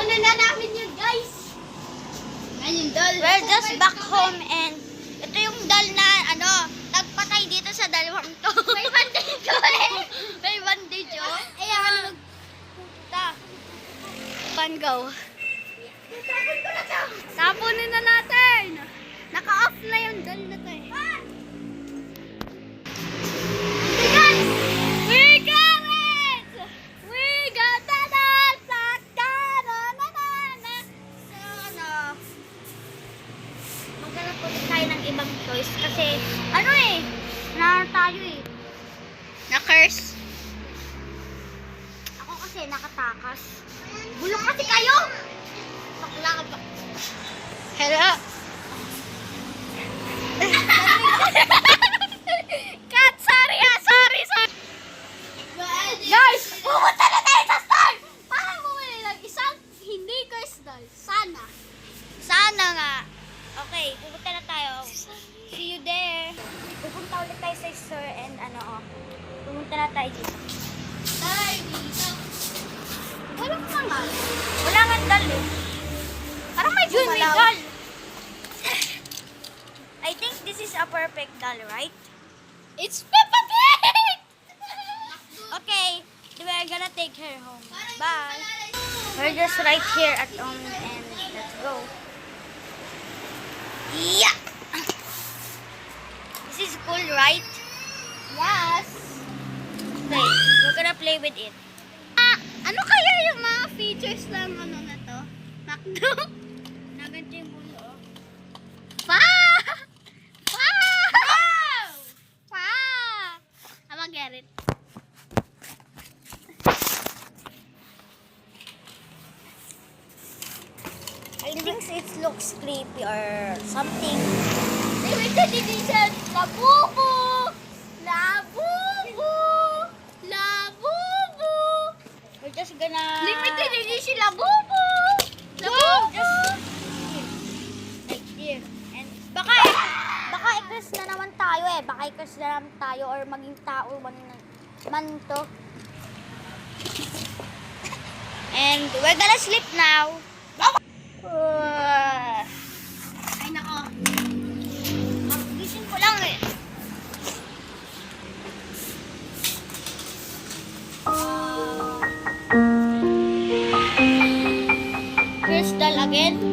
Ano na namin yun, guys? Yan yung doll. We're just back home and ito yung doll na nagpatay dito sa dalawang to. May bandage ko eh. May bandage oh. Ayan. Pangaw. Tapon ko na siya. Tapunin na natin. Naka-off na yung doll na to eh. Hey, guys. We got it! We got the doll! So, maghanap ulit tayo ng ibang choice kasi, na tayo eh. Na-curse. Ako kasi nakatakas. Bulok kasi kayo. Bakla ka ba? Hello? Kat, sorry. Guys, pumunta na tayo sa store. Para bumili ng isang hindi cursed doll. Sana. Sana nga. Okay, pupunta na tayo. See you there. Pupunta ulit tayo sa store and pupunta na tayo dito. Tayo dito. Walang naman. Wala nga doll eh. Parang may Yun, may gumalaw. doll. I think this is a perfect doll, right? It's Peppa Pig! Okay, we're gonna take her home. Bye. We're just right here at home and let's go. Yeah! This is cool, right? Yes. Okay, we're gonna play with it. Ano kaya yung mga features ng na to? McDo? Naganto yung mundo, oh. I'ma get it. I think it looks creepy or something. Limited edition. Labubu! Labubu! Labubu! We're just gonna... Limited edition Labubu! Go! Labubu! Just... Like here. And baka i-curse na naman tayo eh. Baka i-curse na naman tayo or maging tao man to. And we're gonna sleep now. Ay nako. Gising ko lang eh. Crystal again.